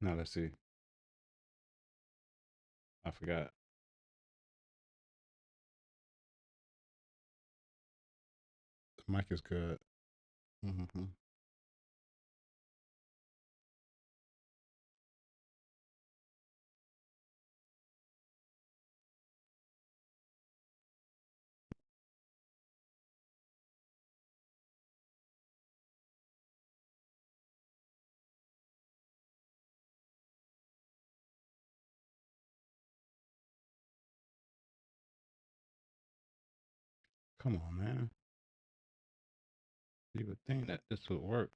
Now let's see. I forgot. The mic is good. Mm-hmm. Come on, man. You would think that this would work.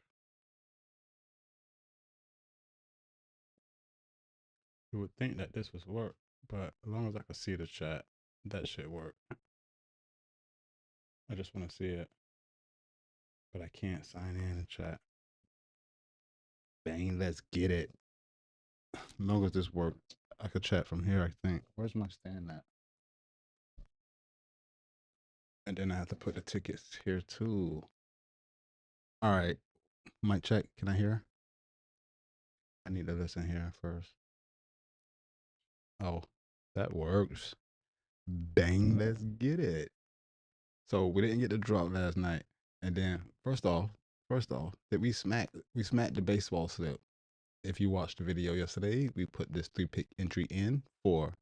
You would think that this would work, but as long as I can see the chat, that should work. I just want to see it, but I can't sign in and chat. Bang, let's get it. As long as this works, I could chat from here, I think. Where's my stand at? And then I have to put the tickets here too. All right. Mic check. Can I hear? I need to listen here first. Oh, that works. Bang, let's get it. So we didn't get the drop last night. And then first off, that we smacked the baseball slip. If you watched the video yesterday, we put this 3-pick entry in for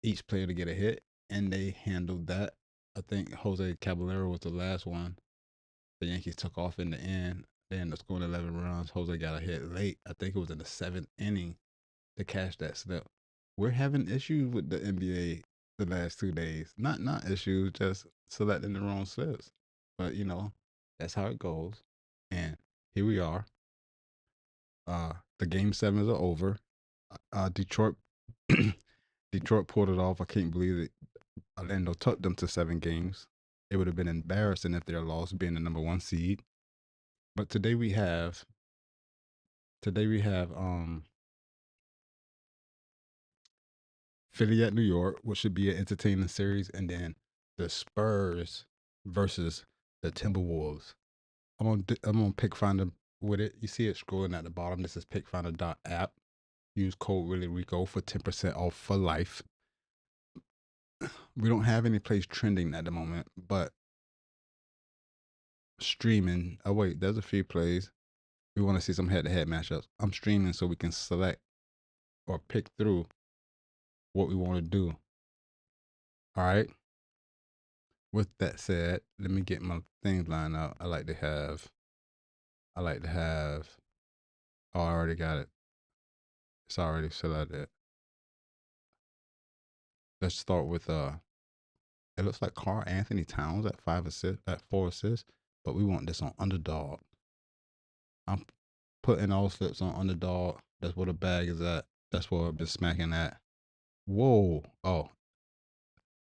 each player to get a hit, and they handled that. I think Jose Caballero was the last one. The Yankees took off in the end. They ended up scoring 11 runs. Jose got a hit late. I think it was in the seventh inning to cash that slip. We're having issues with the NBA the last 2 days. Not issues, just selecting the wrong slips. But that's how it goes. And here we are. The game sevens are over. Detroit Detroit pulled it off. I can't believe it. Orlando took them to 7 games. It would have been embarrassing if they're lost, being the number one seed. But today we have Philly at New York, which should be an entertaining series, and then the Spurs versus the Timberwolves. I'm on Pickfinder with it. You see it scrolling at the bottom. This is pickfinder.app. Use code Really Rico for 10% off for life. We don't have any place trending at the moment, but streaming. Oh wait, there's a few plays. We want to see some head-to-head matchups. I'm streaming so we can select or pick through what we want to do. All right. With that said, let me get my things lined up. I like to have. Oh, I already got it. It's already selected. Let's start with It looks like Carl Anthony Towns at 5 assists, at 4 assists, but we want this on underdog. I'm putting all slips on underdog. That's where the bag is at. That's where I've been smacking at. Whoa. Oh,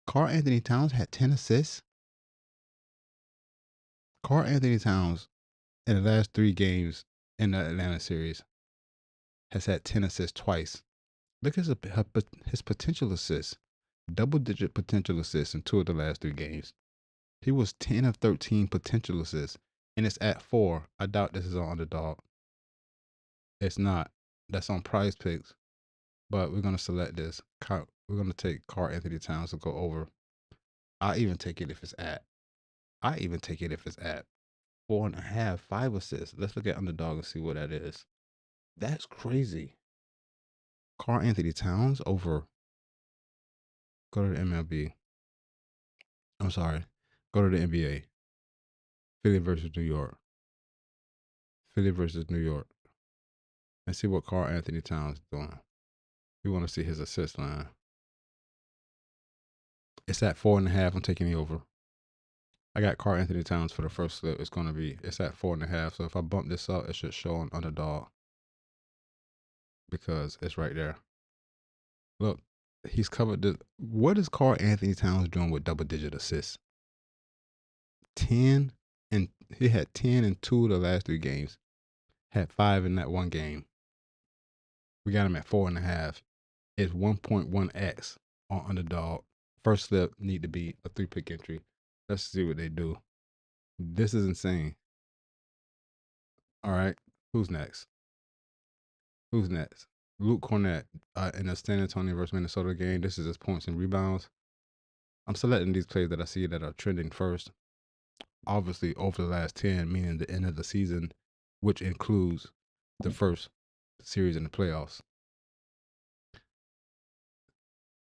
Carl Anthony Towns had 10 assists. Carl Anthony Towns in the last 3 games in the Atlanta series has had 10 assists twice. Look at his potential assists. Double digit potential assists in 2 of the last 3 games. He was 10 of 13 potential assists, and it's at 4. I doubt this is on underdog. It's not. That's on Prize Picks, but we're gonna select this. We're gonna take Carl Anthony Towns to go over. I even take it if it's at. I even take it if it's at 4.5, 5 assists. Let's look at underdog and see what that is. That's crazy. Carl Anthony Towns over. Go to the MLB. I'm sorry. Go to the NBA. Philly versus New York. Philly versus New York. And see what Carl Anthony Towns is doing. We want to see his assist line. It's at 4.5. I'm taking the over. I got Carl Anthony Towns for the first slip. It's at 4.5. So if I bump this up, it should show on underdog because it's right there. Look, he's covered this. What is Carl Anthony Towns doing with double digit assists? 10 and he had 10 in 2 of the last 3 games. Had 5 in that one game. We got him at 4.5. It's 1.1x on underdog. First slip need to be a 3-pick entry. Let's see what they do. This is insane. All right, who's next? Who's next? Luke Cornett in the San Antonio versus Minnesota game. This is his points and rebounds. I'm selecting these plays that I see that are trending first. Obviously, over the last 10, meaning the end of the season, which includes the first series in the playoffs.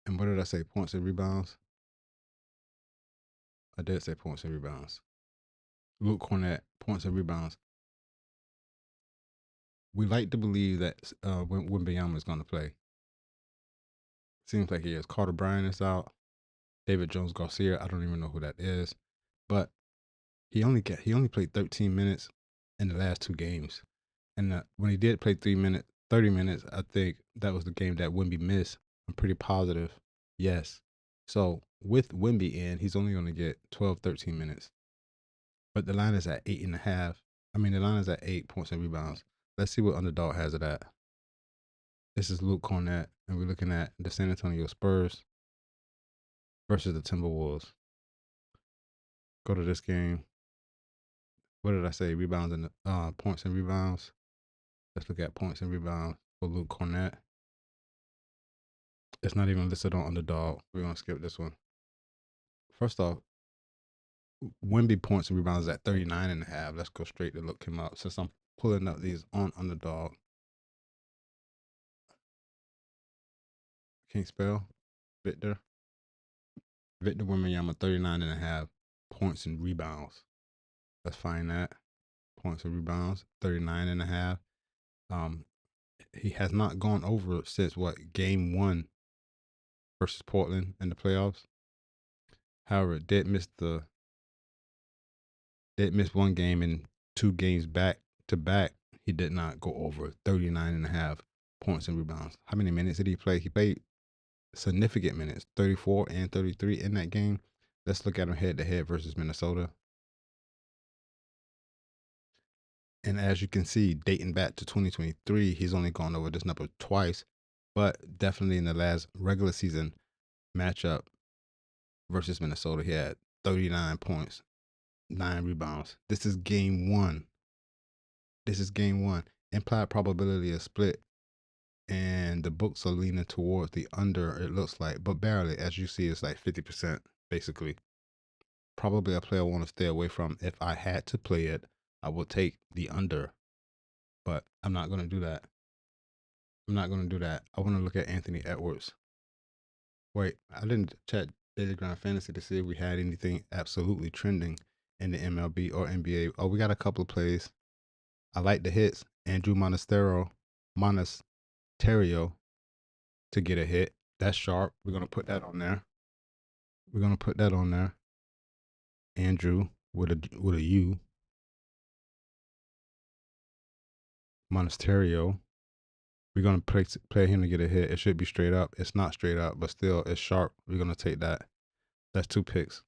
And what did I say? Points and rebounds? I did say points and rebounds. Luke Cornett, points and rebounds. We like to believe that Wembanyama is going to play. Seems like he is. Carter Bryant is out. David Jones Garcia, I don't even know who that is, but he only played 13 minutes in the last 2 games, and when he did play 30 minutes, I think that was the game that Wemby missed. I'm pretty positive. Yes. So with Wemby in, he's only going to get 12, 13 minutes, but the line is at 8.5. I mean, the line is at 8 points and rebounds. Let's see what underdog has it at. This is Luke Cornett, and we're looking at the San Antonio Spurs versus the Timberwolves. Go to this game. What did I say? Rebounds and points and rebounds. Let's look at points and rebounds for Luke Cornett. It's not even listed on underdog. We're gonna skip this one. First off, Wemby points and rebounds at 39.5. Let's go straight to look him up since I'm pulling up these on underdog. Can't spell. Victor Wembanyama 39.5 points and rebounds. Let's find that. Points and rebounds 39.5. He has not gone over since game 1 versus Portland in the playoffs. However, did miss one game, and 2 games back to back, he did not go over 39.5 points and rebounds. How many minutes did he play? He played significant minutes, 34 and 33 in that game. Let's look at him head to head versus Minnesota. And as you can see, dating back to 2023, he's only gone over this number twice, but definitely in the last regular season matchup versus Minnesota, he had 39 points, 9 rebounds. This is game 1. Implied probability of split, and the books are leaning towards the under, it looks like, but barely. As you see, it's like 50%, basically. Probably a player I want to stay away from. If I had to play it, I would take the under, but I'm not going to do that. I want to look at Anthony Edwards. Wait, I didn't check Daily Grind Fantasy to see if we had anything absolutely trending in the MLB or NBA. Oh, we got a couple of plays. I like the hits. Andrew Monasterio to get a hit. That's sharp. We're going to put that on there. Andrew with a U. Monasterio. We're going to play him to get a hit. It should be straight up. It's not straight up, but still, it's sharp. We're going to take that. That's 2 picks.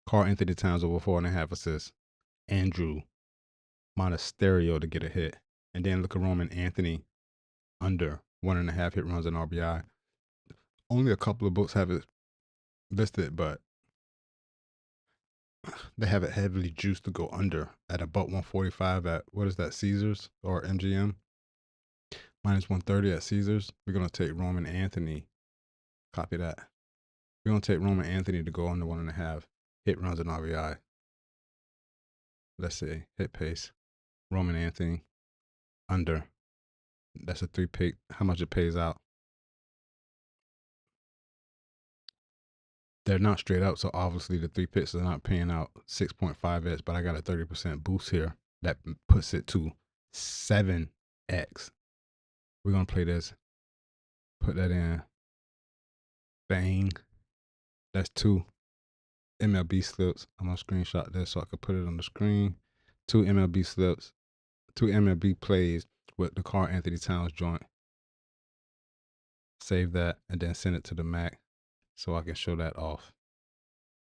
Karl-Anthony Towns over 4.5 assists. Andrew Monasterio to get a hit. And then look at Roman Anthony under 1.5 hit runs and RBI. Only a couple of books have it listed, but they have it heavily juiced to go under at about 145 at, what is that, Caesars or MGM? Minus 130 at Caesars. We're going to take Roman Anthony. Copy that. We're going to take Roman Anthony to go under 1.5 hit runs and RBI. Let's see. Hit pace. Roman Anthony under. That's a 3 pick. How much it pays out? They're not straight up, so obviously the 3 picks are not paying out 6.5x, but I got a 30% boost here. That puts it to 7x. We're going to play this. Put that in. Bang. That's 2 MLB slips. I'm going to screenshot this so I can put it on the screen. 2 MLB slips. 2 MLB plays with the Karl-Anthony Towns joint. Save that and then send it to the Mac so I can show that off.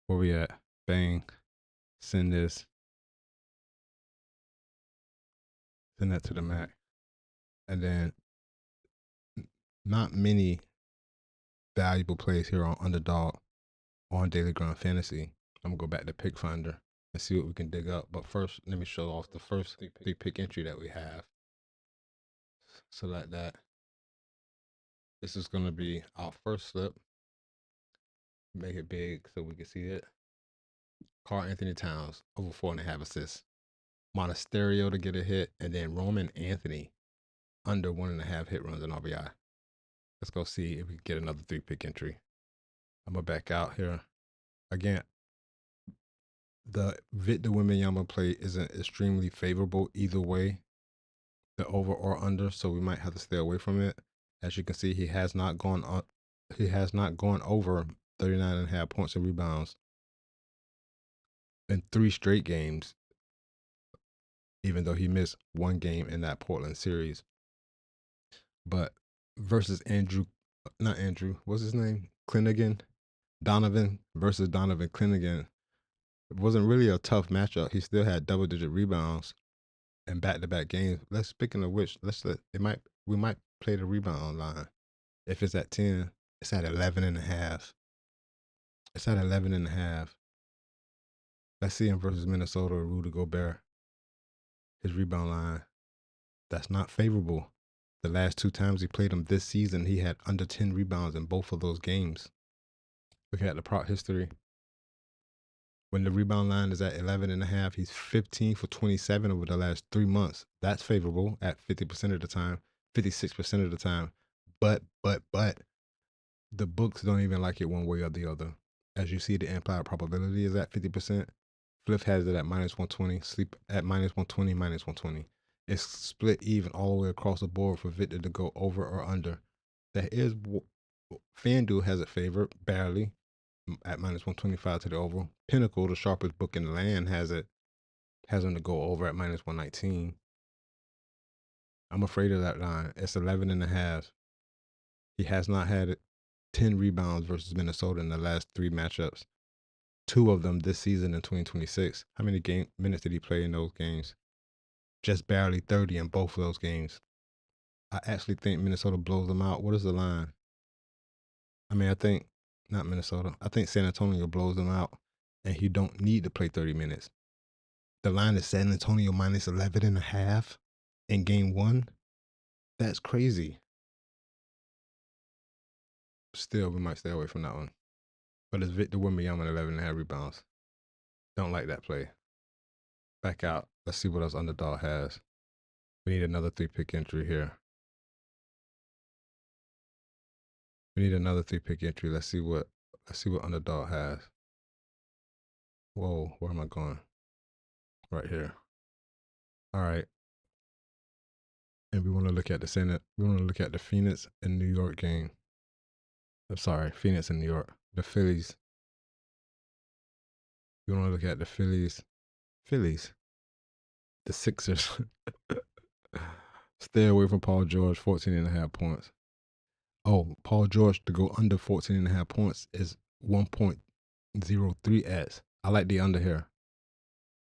Where we at? Bang. Send this. Send that to the Mac. And then not many valuable plays here on Underdog on Daily Grind Fantasy. I'm going to go back to Pick Finder and see what we can dig up. But first, let me show off the first 3 pick entry that we have. Select that. This is going to be our first slip. Make it big so we can see it. Karl-Anthony Towns, over 4.5 assists. Monasterio to get a hit, and then Roman Anthony, under 1.5 hit runs in RBI. Let's go see if we can get another 3-pick entry. I'm going to back out here. Again, the Victor Wembanyama play isn't extremely favorable either way, the over or under, so we might have to stay away from it. As you can see, he has not gone over 39.5 points and rebounds in 3 straight games, even though he missed one game in that Portland series. But versus not Andrew, what's his name? Donovan versus Donovan Clingan. It wasn't really a tough matchup. He still had double-digit rebounds in back-to-back games. Speaking of which, we might play the rebound line. If it's at 10, it's at 11.5. It's at 11.5. Let's see him versus Minnesota or Rudy Gobert. His rebound line, that's not favorable. The last 2 times he played him this season, he had under 10 rebounds in both of those games. Look at the prop history. When the rebound line is at 11.5, he's 15 for 27 over the last 3 months. That's favorable at 50% of the time, 56% of the time. But the books don't even like it one way or the other. As you see, the implied probability is at 50%. Fliff has it at -120. Sleep at -120, -120. It's split even all the way across the board for Victor to go over or under. That is, FanDuel has it favored barely at -125 to the over. Pinnacle, the sharpest book in the land, has him to go over at -119. I'm afraid of that line. It's 11.5. He has not had 10 rebounds versus Minnesota in the last 3 matchups. 2 of them this season in 2026. How many minutes did he play in those games? Just barely 30 in both of those games. I actually think Minnesota blows them out. What is the line? I think not Minnesota. I think San Antonio blows them out, and he don't need to play 30 minutes. The line is San Antonio minus 11.5 in game 1. That's crazy. Still, we might stay away from that one. But it's Victor Wembanyama 11.5 rebounds. Don't like that play. Back out. Let's see what else Underdog has. We need another 3-pick entry here. We need another 3-pick entry. Let's see what Underdog has. Whoa, where am I going? Right here. All right. And we want to look at the Phoenix and New York game. I'm sorry, Phoenix and New York. The Phillies. We want to look at the Phillies. The Sixers. Stay away from Paul George, 14.5 points. Oh, Paul George to go under 14.5 points is 1.03x. I like the under here.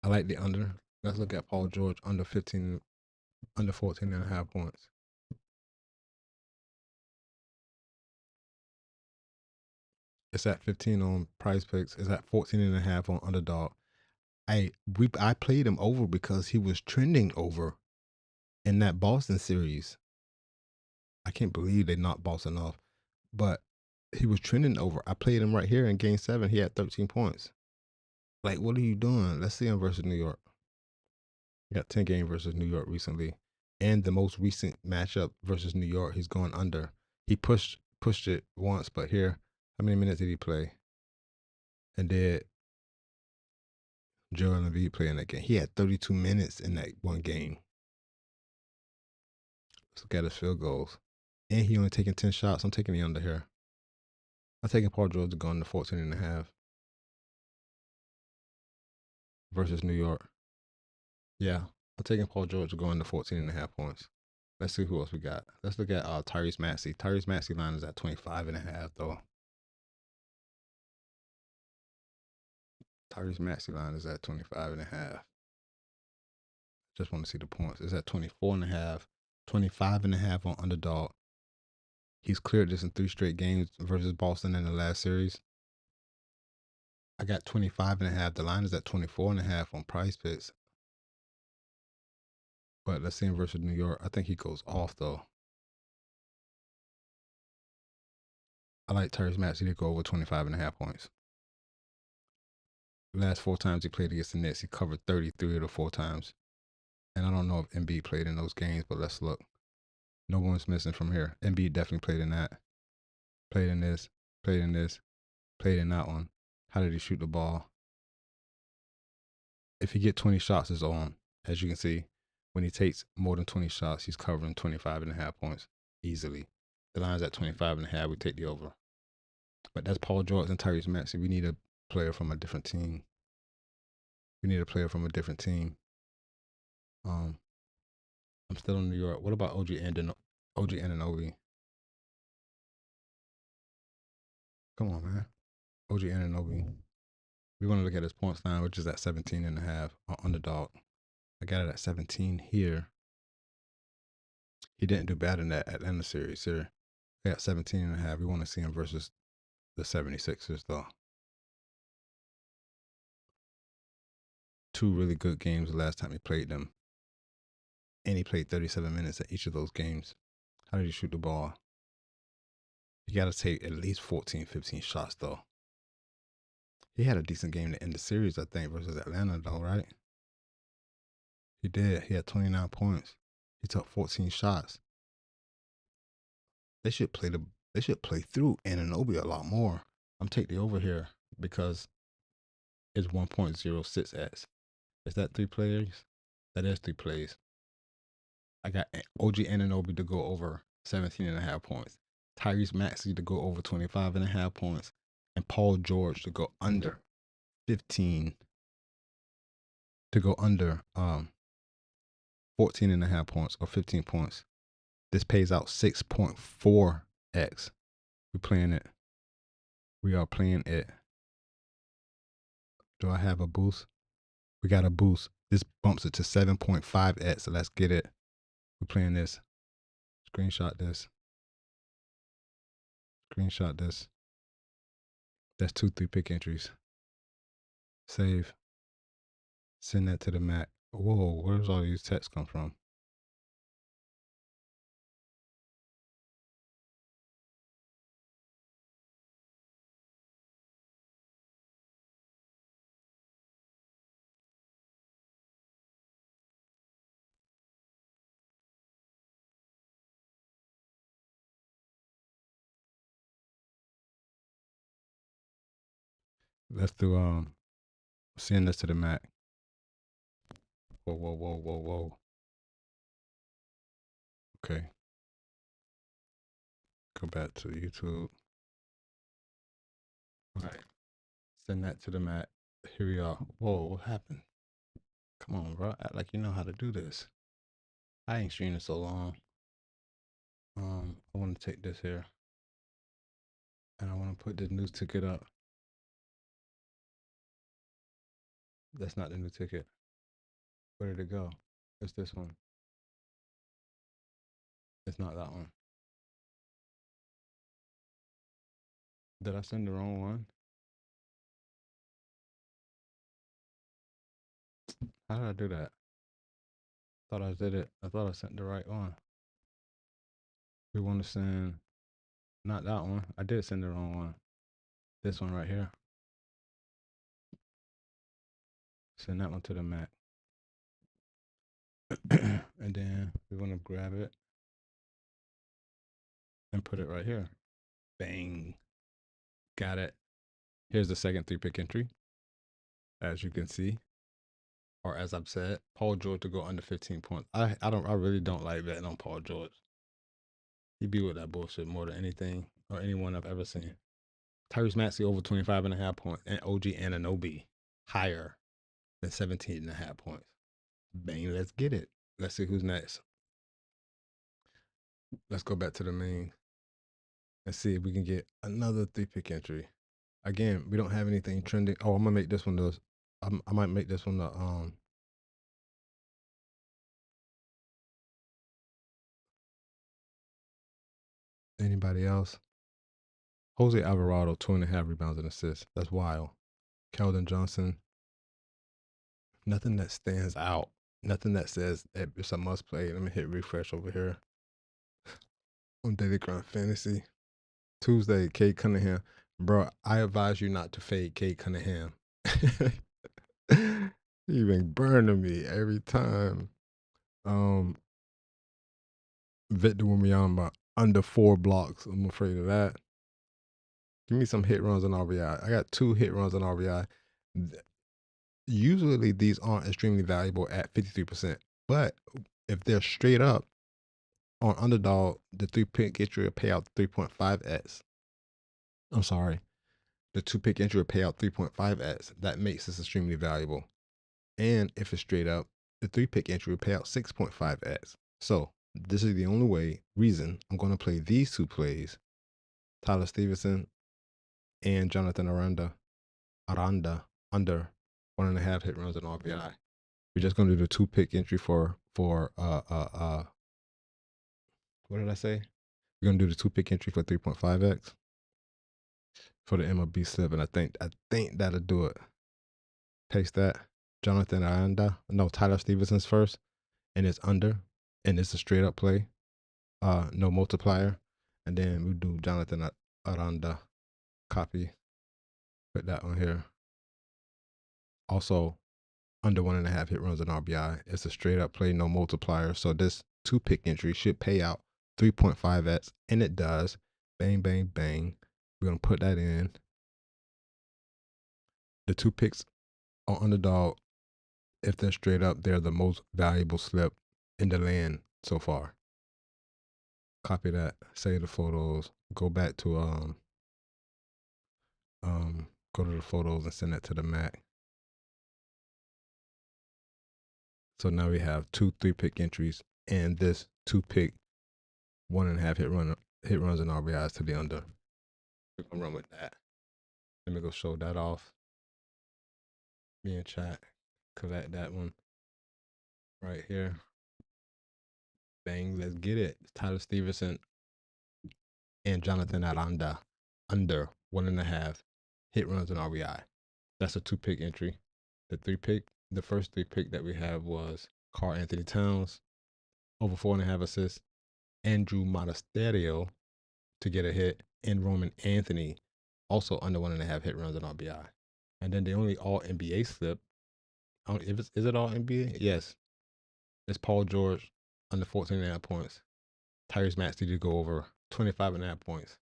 I like the under. Let's look at Paul George under 14.5 points. It's at 15 on Prize Picks. It's at 14.5 on Underdog. I played him over because he was trending over in that Boston series. I can't believe they knocked Boston off, but he was trending over. I played him right here in Game 7. He had 13 points. Like, what are you doing? Let's see him versus New York. He got 10 game versus New York recently, and the most recent matchup versus New York, he's going under. He pushed it once, but here, how many minutes did he play? And did Joel Embiid play in that game? He had 32 minutes in that one game. Let's look at his field goals. And he only taking 10 shots. I'm taking the under here. I'm taking Paul George to go under 14.5 versus New York. Yeah, I'm taking Paul George to go under 14.5 points. Let's see who else we got. Let's look at Tyrese Maxey. Tyrese Maxey line is at 25.5 though. Tyrese Maxey line is at 25.5. Just want to see the points. It's at 24.5, 25.5 on Underdog. He's cleared this in 3 straight games versus Boston in the last series. I got 25.5. The line is at 24.5 on Prize Picks. But let's see him versus New York. I think he goes off though. I like Tyrese Maxey to go over 25.5 points. The last 4 times he played against the Nets, he covered 33 of the 4 times. And I don't know if Embiid played in those games, but let's look. No one's missing from here. Embiid definitely played in that. Played in this. Played in this. Played in that one. How did he shoot the ball? If he get 20 shots, it's on. As you can see, when he takes more than 20 shots, he's covering 25.5 points easily. The line's at 25.5. We take the over. But that's Paul George and Tyrese Maxey. We need a player from a different team. We need a player from a different team. I'm still in New York. What about OG Anunoby? Come on, man. OG Anunoby. We want to look at his points line, which is at 17.5 on underdog. I got it at 17 here. He didn't do bad in that Atlanta series here. They got 17.5. We want to see him versus the 76ers, though. 2 really good games the last time he played them. And he played 37 minutes at each of those games. How did he shoot the ball? You got to take at least 14, 15 shots, though. He had a decent game to end the series, I think, versus Atlanta, though, right? He did. He had 29 points. He took 14 shots. They should play through Anunoby a lot more. I'm taking the over here because it's 1.06x. Is that 3 players? That is 3 plays. I got OG Anunoby to go over 17.5 points. Tyrese Maxey to go over 25.5 points. And Paul George to go under 15. To go under 14.5 points or 15 points. This pays out 6.4x. We're playing it. We are playing it. Do I have a boost? We got a boost. This bumps it to 7.5x. So let's get it. We're playing this. Screenshot this. Screenshot this. That's 2 3-pick entries. Save. Send that to the Mac. Whoa, where's all these texts come from? Let's do send this to the Mac. Whoa, whoa, whoa, whoa, whoa. Okay. Go back to YouTube. All right. Send that to the Mac. Here we are. Whoa, what happened? Come on, bro. Act like you know how to do this. I ain't streaming so long. I want to take this here. And I want to put the new ticket up. That's not the new ticket. Where did it go? It's this one. It's not that one. Did I send the wrong one? How did I do that? Thought I did it. I thought I sent the right one. We want to send not that one. I did send the wrong one. This one right here. Send that one to the Mac. And then we want to grab it and put it right here. Bang. Got it. Here's the second 3-pick entry. As you can see. Or as I've said, Paul George to go under 15 points. I really don't like betting on Paul George. He be with that bullshit more than anything or anyone I've ever seen. Tyrese Maxey over 25.5 points and OG Anunoby higher than 17.5 points. Bang, let's get it. Let's see who's next. Let's go back to the main and see if we can get another 3-pick entry. Again, we don't have anything trending. Oh, I'm gonna make this one those. I might make this one the anybody else. Jose Alvarado, 2.5 rebounds and assists. That's wild. Keldon Johnson. Nothing that stands out. Nothing that says it's a must play. Let me hit refresh over here on Daily Grind Fantasy. Tuesday, Cade Cunningham. Bro, I advise you not to fade Cade Cunningham. He been burning me every time. Victor Wembanyama under 4 blocks. I'm afraid of that. Give me some hit runs on RBI. I got 2 hit runs on RBI. Usually these aren't extremely valuable at 53%, but if they're straight up on underdog, the 3-pick entry will pay out 3.5x. I'm sorry, the 2-pick entry will pay out 3.5x. That makes this extremely valuable. And if it's straight up, the 3-pick entry will pay out 6.5x. So this is the only reason I'm going to play these 2 plays, Tyler Stevenson and Jonathan Aranda under 1.5 hit runs and RBI. We're just going to do the 2-pick entry for what did I say? We're going to do the 2-pick entry for 3.5x for the MLB slip, and I think that'll do it. Paste that. Jonathan Aranda. No, Tyler Stevenson's first, and it's under, and it's a straight up play. No multiplier. And then we do Jonathan Aranda. Copy. Put that on here. Also, under 1.5 hit runs and RBI. It's a straight up play, no multiplier. So this 2-pick entry should pay out 3.5x, and it does. Bang, bang, bang. We're going to put that in. The 2 picks on underdog, if they're straight up, they're the most valuable slip in the land so far. Copy that, save the photos, go back to go to the photos and send that to the Mac. So now we have 2 3-pick entries and this 2-pick 1.5 hit runs and RBIs to the under. We're gonna run with that. Let me go show that off. Me and chat, collect that one right here. Bang, let's get it. Tyler Stevenson and Jonathan Aranda under 1.5 hit runs and RBI. That's a 2-pick entry. The first 3-pick that we have was Karl-Anthony Towns, over 4.5 assists. Andrew Monasterio to get a hit, and Roman Anthony, also under 1.5 hit runs and RBI. And then the only all NBA slip, is it all NBA? Yes. It's Paul George under 14.5 points. Tyrese Maxey to go over 25.5 points.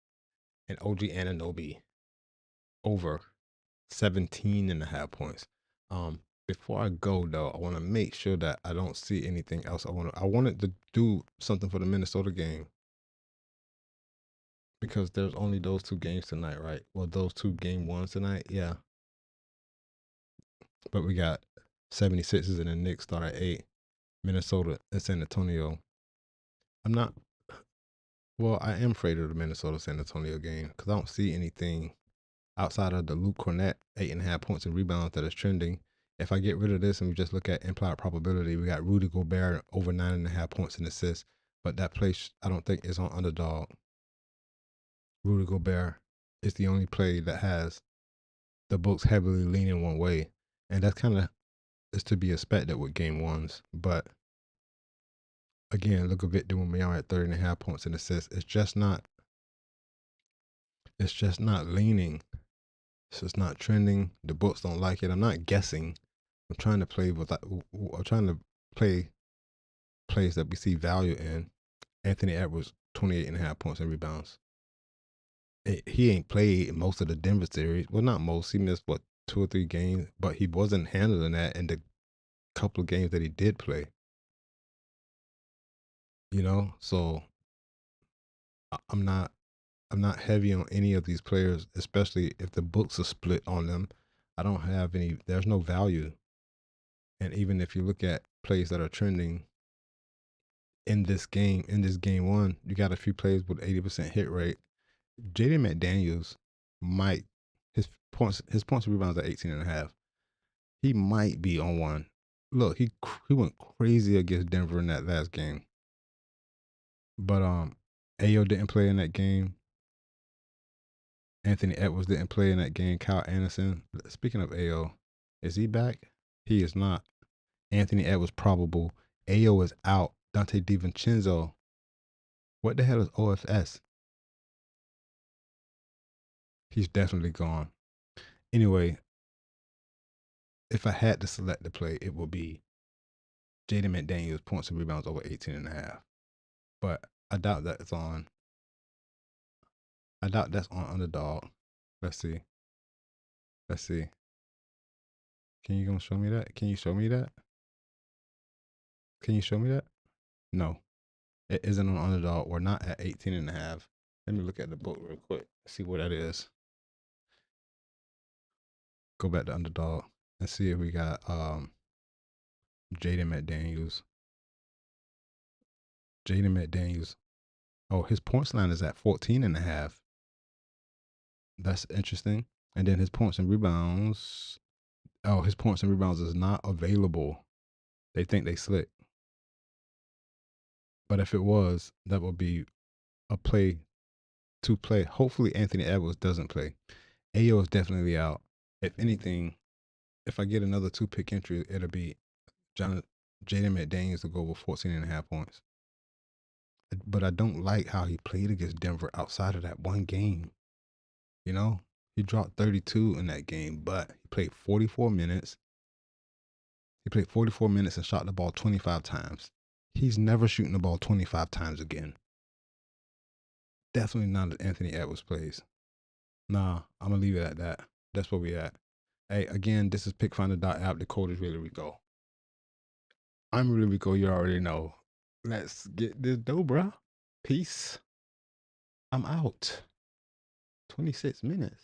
And OG Anunoby over 17.5 points. Before I go though, I want to make sure that I don't see anything else. I wanted to do something for the Minnesota game, because there's only those 2 games tonight, right? Well, those 2 game ones tonight, yeah. But we got 76ers and the Knicks start at 8. Minnesota and San Antonio. I am afraid of the Minnesota San Antonio game because I don't see anything outside of the Luke Cornett 8.5 points and rebounds that is trending. If I get rid of this and we just look at implied probability, we got Rudy Gobert over 9.5 points and assists, but that place I don't think is on underdog. Rudy Gobert is the only play that has the books heavily leaning one way, and that's kind of is to be expected with game ones. But again, look at Victor Wembanyama at 30.5 points and assists. It's just not leaning. It's just not trending. The books don't like it. I'm not guessing. I'm trying to play plays that we see value in. Anthony Edwards, 28.5 points and rebounds. He ain't played most of the Denver series. Well, not most. He missed 2 or 3 games, but he wasn't handling that in the couple of games that he did play. So I'm not heavy on any of these players, especially if the books are split on them. I don't have any. There's no value. And even if you look at plays that are trending in this game one, you got a few plays with 80% hit rate. Jaden McDaniels his points and rebounds at 18.5. He might be on one. Look, he went crazy against Denver in that last game. But Ayo didn't play in that game. Anthony Edwards didn't play in that game. Kyle Anderson. Speaking of Ayo, is he back? He is not. Anthony Edwards probable. Ayo is out. Dante DiVincenzo. What the hell is OFS? He's definitely gone. Anyway, if I had to select the play, it would be Jaden McDaniels points and rebounds over 18.5. But I doubt that's on. I doubt that's on underdog. Let's see. Let's see. Can you gonna show me that? Can you show me that? Can you show me that? No. It isn't on underdog. We're not at 18.5. Let me look at the book real quick. See what that is. Go back to underdog and see if we got Jaden McDaniels. Jaden McDaniels. Oh, his points line is at 14.5. That's interesting. And then his points and rebounds. Oh, his points and rebounds is not available. They think they slick. But if it was, that would be a play to play. Hopefully Anthony Edwards doesn't play. Ayo is definitely out. If anything, if I get another 2-pick entry, it'll be Jaden McDaniels to go with 14.5 points. But I don't like how he played against Denver outside of that one game. You know, he dropped 32 in that game, but he played 44 minutes. He played 44 minutes and shot the ball 25 times. He's never shooting the ball 25 times again. Definitely not as Anthony Edwards plays. Nah, I'm going to leave it at that. That's where we at. Hey, again, this is PickFinder.app. The code is Really Rico. I'm Really Rico. You already know. Let's get this dough, bro. Peace. I'm out. 26 minutes.